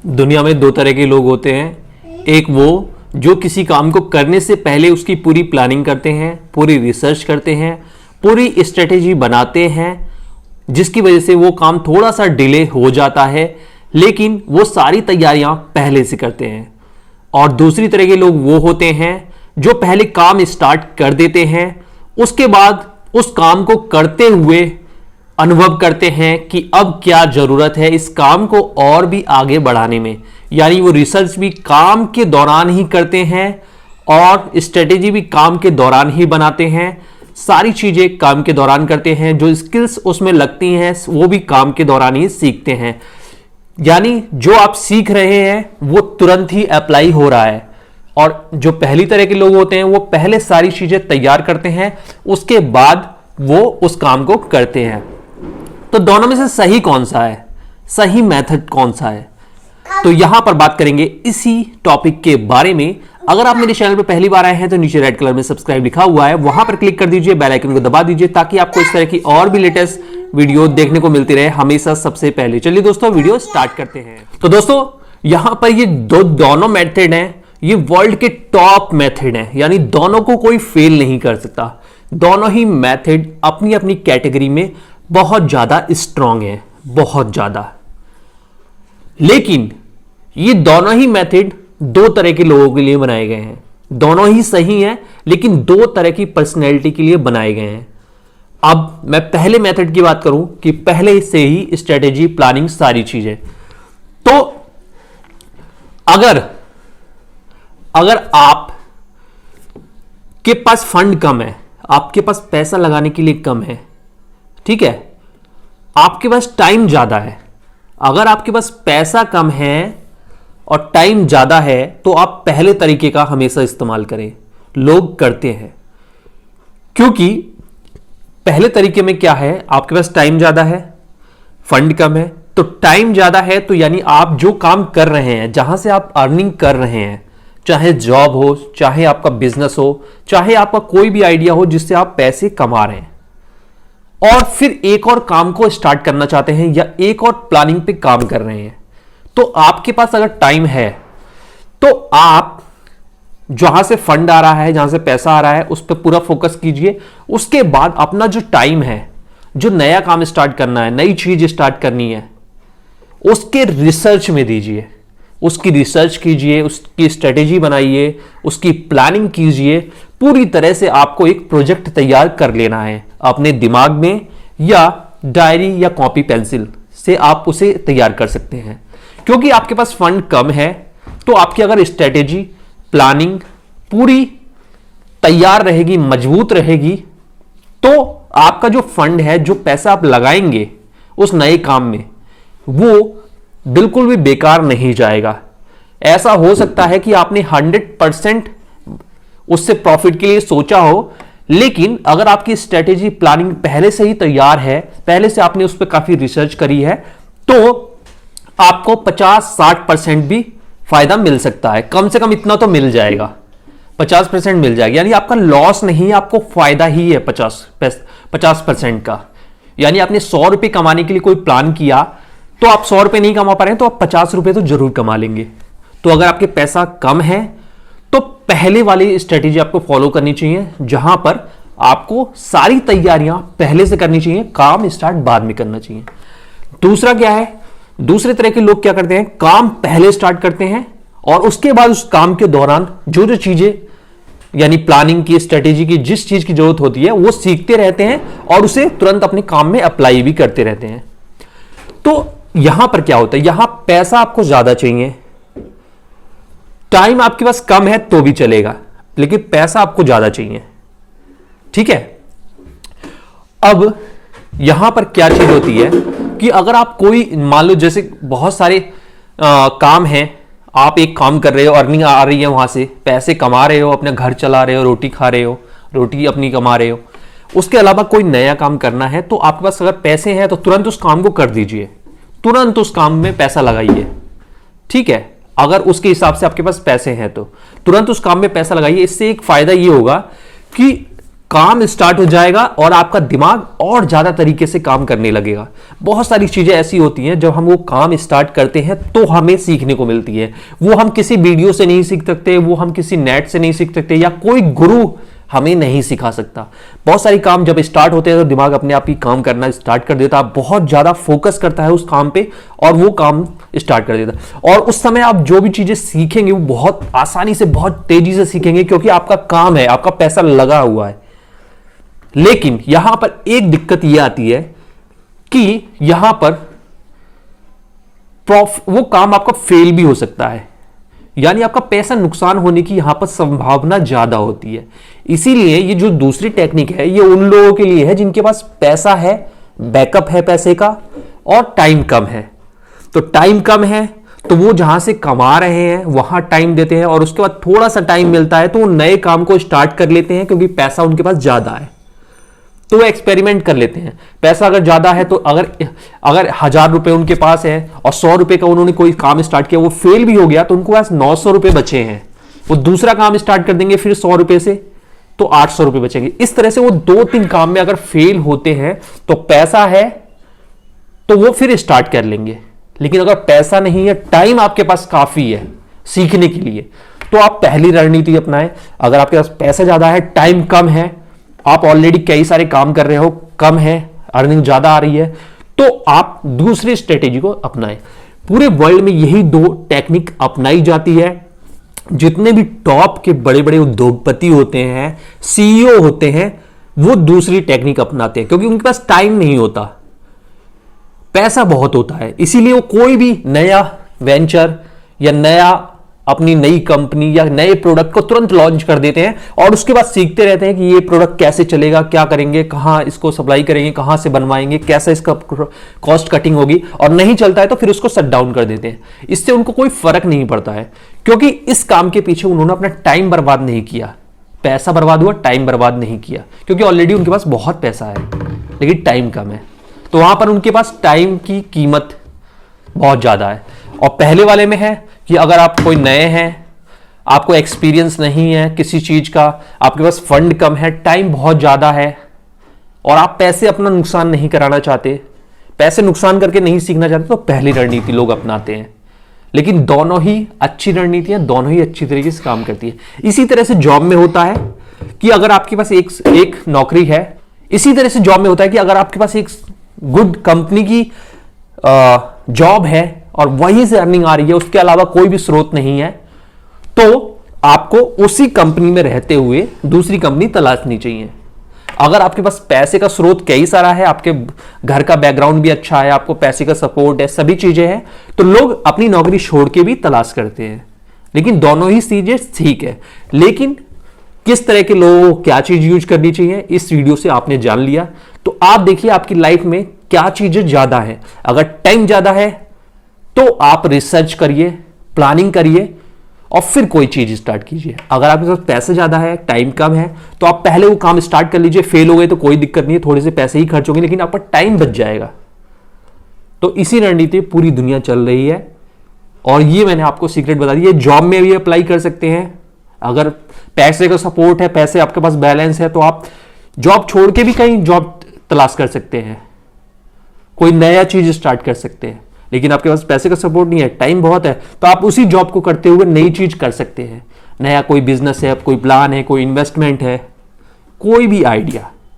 दुनिया में दो तरह के लोग होते हैं। एक वो जो किसी काम को करने से पहले उसकी पूरी प्लानिंग करते हैं, पूरी रिसर्च करते हैं, पूरी स्ट्रेटेजी बनाते हैं, जिसकी वजह से वो काम थोड़ा सा डिले हो जाता है, लेकिन वो सारी तैयारियां पहले से करते हैं। और दूसरी तरह के लोग वो होते हैं जो पहले काम स्टार्ट कर देते हैं, उसके बाद उस काम को करते हुए अनुभव करते हैं कि अब क्या जरूरत है इस काम को और भी आगे बढ़ाने में। यानी वो रिसर्च भी काम के दौरान ही करते हैं और स्ट्रेटेजी भी काम के दौरान ही बनाते हैं, सारी चीजें काम के दौरान करते हैं, जो स्किल्स उसमें लगती हैं वो भी काम के दौरान ही सीखते हैं। यानी जो आप सीख रहे हैं वो तुरंत ही अप्लाई हो रहा है। और जो पहली तरह के लोग होते हैं वो पहले सारी चीजें तैयार करते हैं, उसके बाद वो उस काम को करते हैं। तो दोनों में से सही कौन सा है, सही मेथड कौन सा है, तो यहां पर बात करेंगे इसी टॉपिक के बारे में। अगर आप मेरे चैनल पर पहली बार आए हैं तो नीचे रेड कलर में सब्सक्राइब लिखा हुआ है, वहां पर क्लिक कर दीजिए, बेल आइकन को दबा दीजिए ताकि आपको इस तरह की और भी लेटेस्ट वीडियो देखने को मिलती रहे हमेशा सबसे पहले। चलिए दोस्तों वीडियो स्टार्ट करते हैं। तो दोस्तों यहां पर ये दोनों मेथड हैं, ये वर्ल्ड के टॉप मेथड हैं, यानी दोनों को कोई फेल नहीं कर सकता। दोनों ही मेथड अपनी अपनी कैटेगरी में बहुत ज्यादा स्ट्रांग है, बहुत ज्यादा। लेकिन ये दोनों ही मेथड दो तरह के लोगों के लिए बनाए गए हैं। दोनों ही सही हैं, लेकिन दो तरह की पर्सनैलिटी के लिए बनाए गए हैं। अब मैं पहले मेथड की बात करूं कि पहले से ही स्ट्रेटेजी, प्लानिंग, सारी चीजें। तो अगर आप के पास फंड कम है, आपके पास पैसा लगाने के लिए कम है, ठीक है, आपके पास टाइम ज्यादा है। अगर आपके पास पैसा कम है और टाइम ज्यादा है तो आप पहले तरीके का हमेशा इस्तेमाल करें। लोग करते हैं क्योंकि पहले तरीके में क्या है, आपके पास टाइम ज्यादा है, फंड कम है। तो टाइम ज्यादा है तो यानी आप जो काम कर रहे हैं, जहां से आप अर्निंग कर रहे हैं, चाहे जॉब हो, चाहे आपका बिजनेस हो, चाहे आपका कोई भी आइडिया हो जिससे आप पैसे कमा रहे हैं, और फिर एक और काम को स्टार्ट करना चाहते हैं या एक और प्लानिंग पे काम कर रहे हैं, तो आपके पास अगर टाइम है तो आप जहां से फंड आ रहा है, जहां से पैसा आ रहा है, उस पर पूरा फोकस कीजिए। उसके बाद अपना जो टाइम है, जो नया काम स्टार्ट करना है, नई चीज स्टार्ट करनी है, उसके रिसर्च में दीजिए, उसकी रिसर्च कीजिए, उसकी स्ट्रेटेजी बनाइए, उसकी प्लानिंग कीजिए। पूरी तरह से आपको एक प्रोजेक्ट तैयार कर लेना है अपने दिमाग में, या डायरी या कॉपी पेंसिल से आप उसे तैयार कर सकते हैं। क्योंकि आपके पास फंड कम है तो आपकी अगर स्ट्रेटेजी, प्लानिंग पूरी तैयार रहेगी, मजबूत रहेगी, तो आपका जो फंड है, जो पैसा आप लगाएंगे उस नए काम में, वो बिल्कुल भी बेकार नहीं जाएगा। ऐसा हो सकता है कि आपने 100% उससे प्रॉफिट के लिए सोचा हो, लेकिन अगर आपकी स्ट्रेटेजी, प्लानिंग पहले से ही तैयार है, पहले से आपने उस पर काफी रिसर्च करी है, तो आपको 50-60% भी फायदा मिल सकता है। कम से कम इतना तो मिल जाएगा, 50% मिल जाएगा। यानी आपका लॉस नहीं, आपको फायदा ही है 50% का। यानी आपने 100 रुपए कमाने के लिए कोई प्लान किया, तो आप 100 रुपए नहीं कमा पा रहे हैं तो आप 50 रुपए तो जरूर कमा लेंगे। तो अगर आपके पैसा कम है तो पहले वाली स्ट्रेटेजी आपको फॉलो करनी चाहिए, जहां पर आपको सारी तैयारियां पहले से करनी चाहिए, काम स्टार्ट बाद में करना चाहिए। दूसरा क्या है, दूसरे तरह के लोग क्या करते हैं, काम पहले स्टार्ट करते हैं और उसके बाद उस काम के दौरान जो जो चीजें, यानी प्लानिंग की, स्ट्रेटेजी की, जिस चीज की जरूरत होती है वो सीखते रहते हैं और उसे तुरंत अपने काम में अप्लाई भी करते रहते हैं। तो यहां पर क्या होता है, यहां पैसा आपको ज्यादा चाहिए, टाइम आपके पास कम है तो भी चलेगा, लेकिन पैसा आपको ज्यादा चाहिए, ठीक है। अब यहां पर क्या चीज होती है कि अगर आप कोई, मान लो जैसे बहुत सारे काम हैं, आप एक काम कर रहे हो, अर्निंग आ रही है, वहां से पैसे कमा रहे हो, अपना घर चला रहे हो, रोटी खा रहे हो, रोटी अपनी कमा रहे हो, उसके अलावा कोई नया काम करना है, तो आपके पास अगर पैसे हैं तो तुरंत उस काम को कर दीजिए, तुरंत उस काम में पैसा लगाइए, ठीक है। अगर उसके हिसाब से आपके पास पैसे हैं तो तुरंत उस काम में पैसा लगाइए। इससे एक फायदा ये होगा कि काम स्टार्ट हो जाएगा और आपका दिमाग और ज्यादा तरीके से काम करने लगेगा। बहुत सारी चीजें ऐसी होती हैं जब हम वो काम स्टार्ट करते हैं तो हमें सीखने को मिलती है। वो हम किसी वीडियो से नहीं सीख सकते, वो हम किसी नेट से नहीं सीख सकते, या कोई गुरु हमें नहीं सिखा सकता। बहुत सारी काम जब स्टार्ट होते हैं तो दिमाग अपने आप ही काम करना स्टार्ट कर देता है, बहुत ज्यादा फोकस करता है उस काम पे और वो काम स्टार्ट कर देता है। और उस समय आप जो भी चीजें सीखेंगे वो बहुत आसानी से, बहुत तेजी से सीखेंगे, क्योंकि आपका काम है, आपका पैसा लगा हुआ है। लेकिन यहां पर एक दिक्कत यह आती है कि यहां पर वो काम आपका फेल भी हो सकता है, यानी आपका पैसा नुकसान होने की यहां पर संभावना ज्यादा होती है। इसीलिए ये जो दूसरी टेक्निक है ये उन लोगों के लिए है जिनके पास पैसा है, बैकअप है पैसे का, और टाइम कम है। तो टाइम कम है तो वो जहां से कमा रहे हैं वहां टाइम देते हैं, और उसके बाद थोड़ा सा टाइम मिलता है तो वो नए काम को स्टार्ट कर लेते हैं, क्योंकि पैसा उनके पास ज्यादा है तो वो एक्सपेरिमेंट कर लेते हैं। पैसा अगर ज्यादा है तो अगर 1000 रुपए उनके पास है और 100 रुपए का उन्होंने कोई काम स्टार्ट किया, वो फेल भी हो गया, तो उनको पास 900 रुपए बचे हैं। वो दूसरा काम स्टार्ट कर देंगे फिर 100 रुपए से, तो 800 रुपए बचेंगे। इस तरह से वो 2-3 काम में अगर फेल होते हैं तो पैसा है तो वो फिर स्टार्ट कर लेंगे। लेकिन अगर पैसा नहीं है, टाइम आपके पास काफी है सीखने के लिए, तो आप पहली रणनीति अपनाएं। अगर आपके पास पैसा ज्यादा है, टाइम कम है, आप ऑलरेडी कई सारे काम कर रहे हो, कम है, अर्निंग ज्यादा आ रही है, तो आप दूसरी स्ट्रेटेजी को अपनाएं। पूरे वर्ल्ड में यही 2 टेक्निक अपनाई जाती है। जितने भी टॉप के बड़े बड़े उद्योगपति होते हैं, सीईओ होते हैं, वो दूसरी टेक्निक अपनाते हैं, क्योंकि उनके पास टाइम नहीं होता, पैसा बहुत होता है। इसीलिए वो कोई भी नया वेंचर या नया अपनी नई कंपनी या नए प्रोडक्ट को तुरंत लॉन्च कर देते हैं और उसके बाद सीखते रहते हैं कि ये प्रोडक्ट कैसे चलेगा, क्या करेंगे, कहां इसको सप्लाई करेंगे, कहां से बनवाएंगे, कैसे इसका कॉस्ट कटिंग होगी, और नहीं चलता है तो फिर उसको शट डाउन कर देते हैं। इससे उनको कोई फर्क नहीं पड़ता है, क्योंकि इस काम के पीछे उन्होंने अपना टाइम बर्बाद नहीं किया। पैसा बर्बाद हुआ, टाइम बर्बाद नहीं किया, क्योंकि ऑलरेडी उनके पास बहुत पैसा है लेकिन टाइम कम है, तो वहां पर उनके पास टाइम की कीमत बहुत ज्यादा है। और पहले वाले में है कि अगर आप कोई नए हैं, आपको एक्सपीरियंस नहीं है किसी चीज का, आपके पास फंड कम है, टाइम बहुत ज्यादा है, और आप पैसे अपना नुकसान नहीं कराना चाहते, पैसे नुकसान करके नहीं सीखना चाहते, तो पहली रणनीति लोग अपनाते हैं। लेकिन दोनों ही अच्छी रणनीतियां, दोनों ही अच्छी तरीके से काम करती है। इसी तरह से जॉब में होता है कि अगर आपके पास एक नौकरी है, इसी तरह से जॉब में होता है कि अगर आपके पास एक गुड कंपनी की जॉब है और वहीं से अर्निंग आ रही है, उसके अलावा कोई भी स्रोत नहीं है, तो आपको उसी कंपनी में रहते हुए दूसरी कंपनी तलाशनी चाहिए। अगर आपके पास पैसे का स्रोत कई सारा है, आपके घर का बैकग्राउंड भी अच्छा है, आपको पैसे का सपोर्ट है, सभी चीजें हैं, तो लोग अपनी नौकरी छोड़ के भी तलाश करते हैं। लेकिन दोनों ही चीजें ठीक है, लेकिन किस तरह के लोगों को क्या चीज यूज करनी चाहिए, इस वीडियो से आपने जान लिया। तो आप देखिए आपकी लाइफ में क्या चीजें ज्यादा है। अगर टाइम ज्यादा है तो आप रिसर्च करिए, प्लानिंग करिए और फिर कोई चीज स्टार्ट कीजिए। अगर आपके पास पैसे ज्यादा है, टाइम कम है, तो आप पहले वो काम स्टार्ट कर लीजिए। फेल हो गए तो कोई दिक्कत नहीं है, थोड़े से पैसे ही खर्च होंगे, लेकिन आपका टाइम बच जाएगा। तो इसी रणनीति पूरी दुनिया चल रही है, और ये मैंने आपको सीक्रेट बता दी। ये जॉब में भी अप्लाई कर सकते हैं। अगर पैसे का सपोर्ट है, पैसे आपके पास बैलेंस है, तो आप जॉब छोड़ के भी कहीं जॉब तलाश कर सकते हैं, कोई नया चीज स्टार्ट कर सकते हैं। लेकिन आपके पास पैसे का सपोर्ट नहीं है, टाइम बहुत है, तो आप उसी जॉब को करते हुए नई चीज कर सकते हैं। नया कोई बिजनेस है, कोई प्लान है, कोई इन्वेस्टमेंट है, कोई भी आइडिया।